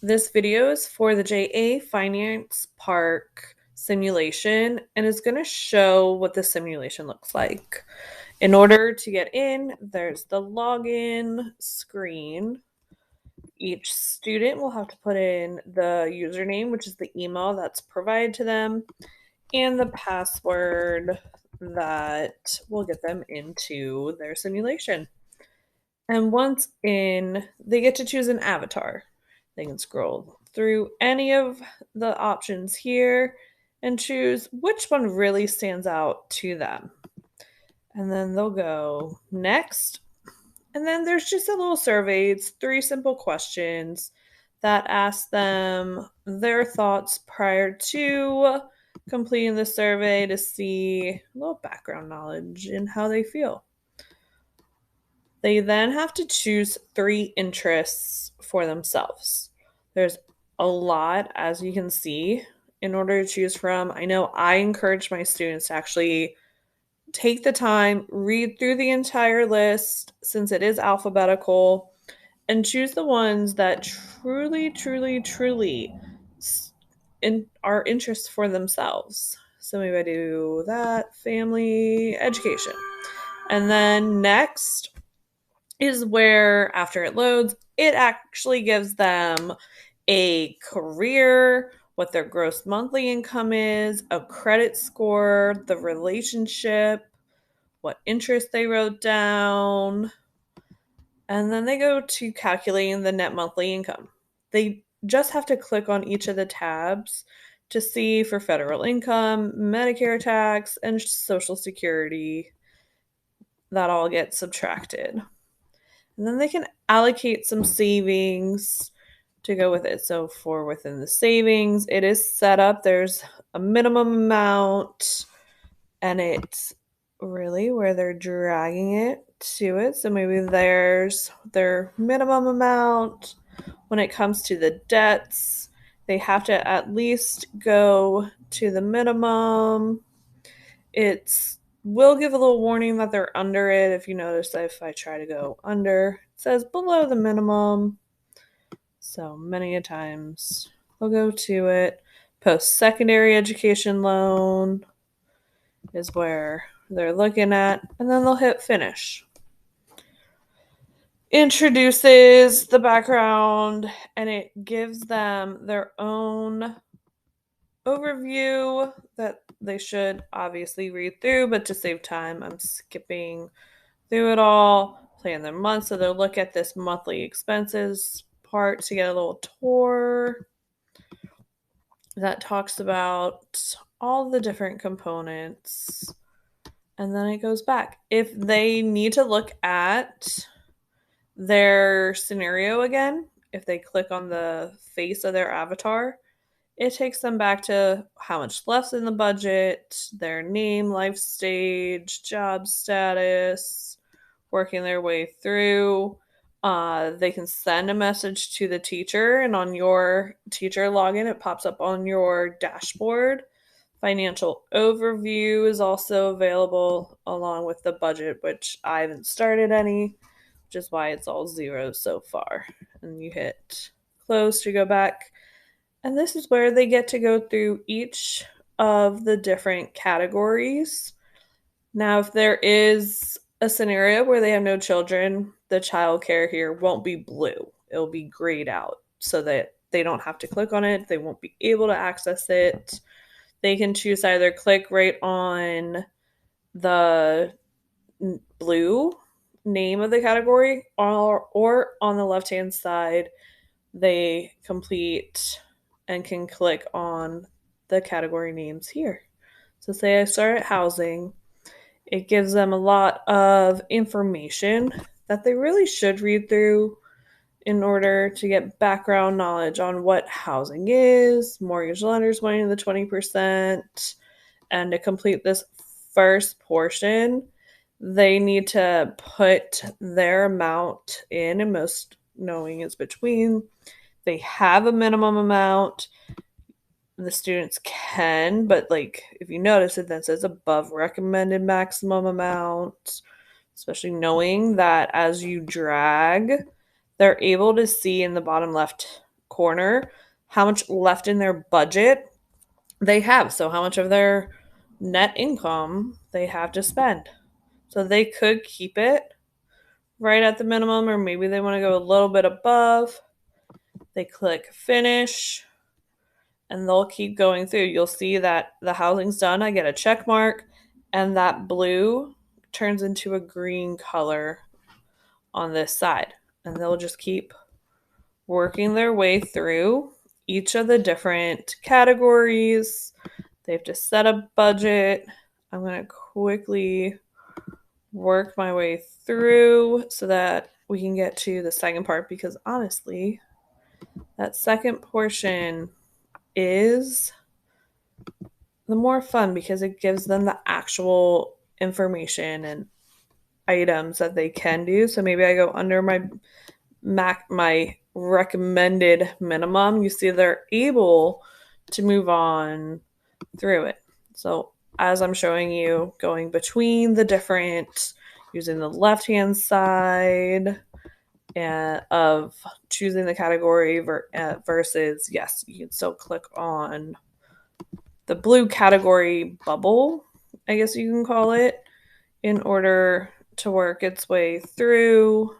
This video is for the JA Finance Park simulation and is going to show what the simulation looks like. In order to get in, there's the login screen. Each student will have to put in the username, which is the email that's provided to them, and the password that will get them into their simulation. And once in, they get to choose an avatar. They can scroll through any of the options here and choose which one really stands out to them. And then they'll go next. And then there's just a little survey. It's 3 simple questions that ask them their thoughts prior to completing the survey to see a little background knowledge and how they feel. They then have to choose 3 interests for themselves. There's a lot, as you can see, in order to choose from. I know I encourage my students to actually take the time, read through the entire list since it is alphabetical, and choose the ones that truly are interests for themselves. So maybe I do that, family, education. And then next is where, after it loads, it actually gives them a career, what their gross monthly income is, a credit score, the relationship, what interest they wrote down, and then they go to calculating the net monthly income. They just have to click on each of the tabs to see for federal income, Medicare tax, and Social Security. That all gets subtracted. And then they can allocate some savings to go with it. So for within the savings, it is set up. There's a minimum amount, and it's really where they're dragging it to it. So maybe there's their minimum amount. When it comes to the debts, they have to at least go to the minimum. It's will give a little warning that they're under it. If you notice that if I try to go under, it says below the minimum. So many a times they'll go to it. Post-secondary education loan is where they're looking at, and then they'll hit finish. Introduces the background, and it gives them their own overview that they should obviously read through, but to save time, I'm skipping through it all. Plan their month, so they'll look at this monthly expenses part to get a little tour that talks about all the different components, and then it goes back. If they need to look at their scenario again, if they click on the face of their avatar, it takes them back to how much left in the budget, their name, life stage, job status, working their way through. They can send a message to the teacher, and on your teacher login, it pops up on your dashboard. Financial overview is also available along with the budget, which I haven't started any, which is why it's all zeros so far. And you hit close to go back. And this is where they get to go through each of the different categories. Now, if there is a scenario where they have no children, the child care here won't be blue. It'll be grayed out so that they don't have to click on it. They won't be able to access it. They can choose either click right on the blue name of the category, or on the left-hand side, they complete and can click on the category names here. So say I start at housing, it gives them a lot of information that they really should read through in order to get background knowledge on what housing is, mortgage lenders wanting the 20%, and to complete this first portion, they need to put their amount in, and most knowing is between. They have a minimum amount. The students can, but like if you notice, it then says above recommended maximum amount, especially knowing that as you drag, they're able to see in the bottom left corner how much left in their budget they have. So how much of their net income they have to spend. So they could keep it right at the minimum, or maybe they want to go a little bit above. They click finish and they'll keep going through. You'll see that the housing's done. I get a check mark, and that blue turns into a green color on this side. And they'll just keep working their way through each of the different categories. They have to set a budget. I'm going to quickly work my way through so that we can get to the second part, because honestly, that second portion is the more fun because it gives them the actual information and items that they can do. So maybe I go under my recommended minimum. You see they're able to move on through it. So as I'm showing you, going between the different, using the left hand side of choosing the category versus, yes, you can still click on the blue category bubble, I guess you can call it, in order to work its way through.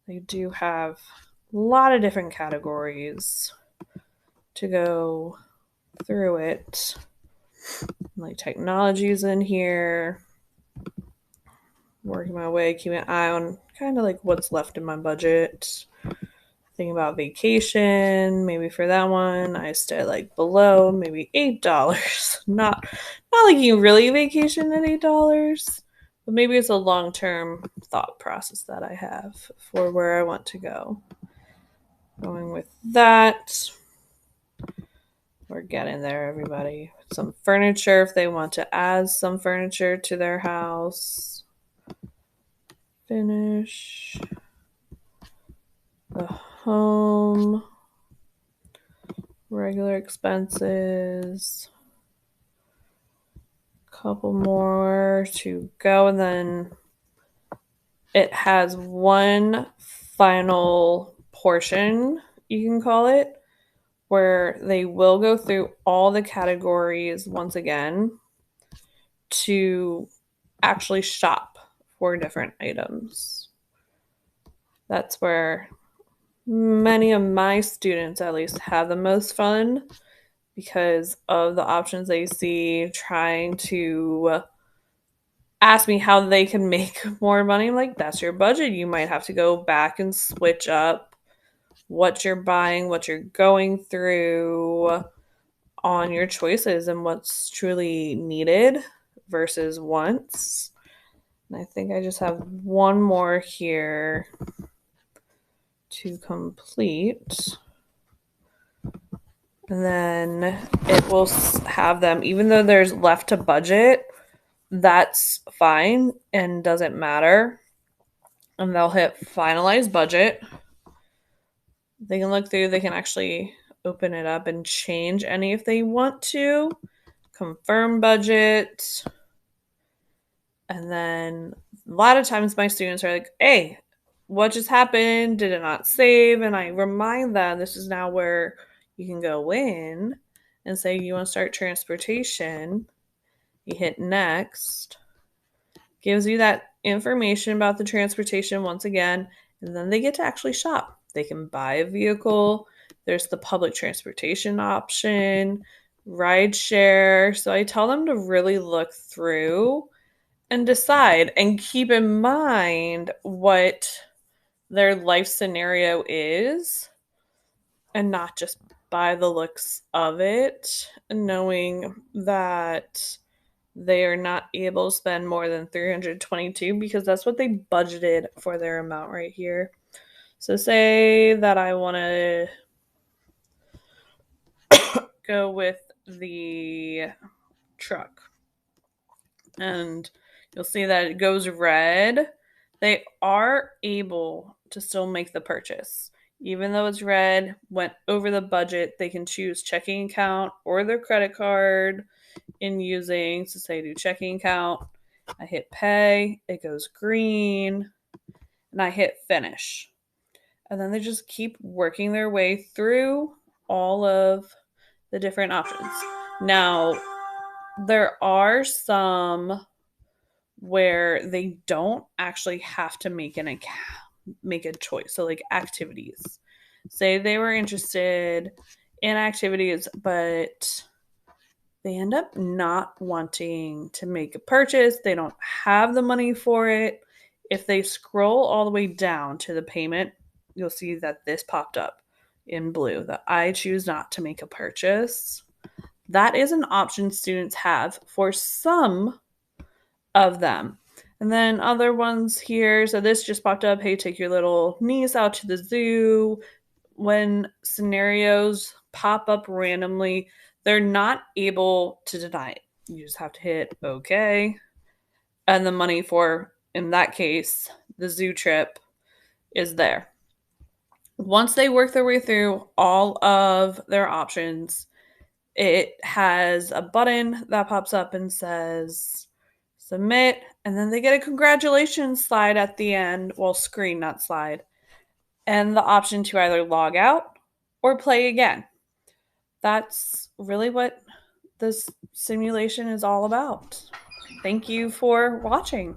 They do have a lot of different categories to go through it. Like technologies in here. Working my way, keeping an eye on kind of like what's left in my budget. Thinking about vacation, maybe for that one, I stay like below maybe $8. Not like you really vacation at $8, but maybe it's a long-term thought process that I have for where I want to go. Going with that. We're getting there, everybody. Some furniture if they want to add some furniture to their house. Finish. The home. Regular expenses. Couple more to go, and then it has one final portion, you can call it, where they will go through all the categories once again to actually shop for different items. That's where many of my students at least have the most fun, because of the options they see, trying to ask me how they can make more money. I'm like, that's your budget. You might have to go back and switch up what you're buying, what you're going through on your choices and what's truly needed versus wants. And I think I just have one more here to complete. And then it will have them, even though there's left to budget, that's fine and doesn't matter. And they'll hit finalize budget. They can look through, they can actually open it up and change any if they want to. Confirm budget. And then a lot of times my students are like, hey, what just happened? Did it not save? And I remind them this is now where you can go in and say you want to start transportation. You hit next. Gives you that information about the transportation once again, and then they get to actually shop. They can buy a vehicle. There's the public transportation option, ride share. So I tell them to really look through and decide and keep in mind what their life scenario is, and not just by the looks of it, knowing that they are not able to spend more than $322 because that's what they budgeted for their amount right here. So say that I want to go with the truck, and you'll see that it goes red. They are able to still make the purchase. Even though it's red, went over the budget, they can choose checking account or their credit card in using. So say I do checking account, I hit pay, it goes green, and I hit finish. And then they just keep working their way through all of the different options. Now, there are some where they don't actually have to make a choice. So like activities. Say they were interested in activities, but they end up not wanting to make a purchase. They don't have the money for it. If they scroll all the way down to the payment, you'll see that this popped up in blue, that I choose not to make a purchase. That is an option students have for some of them. And then other ones here. So this just popped up. Hey, take your little niece out to the zoo. When scenarios pop up randomly, they're not able to deny it. You just have to hit OK. And the money for, in that case, the zoo trip is there. Once they work their way through all of their options, it has a button that pops up and says submit, and then they get a congratulations slide at the end. Well, screen, not slide. And the option to either log out or play again. That's really what this simulation is all about. Thank you for watching.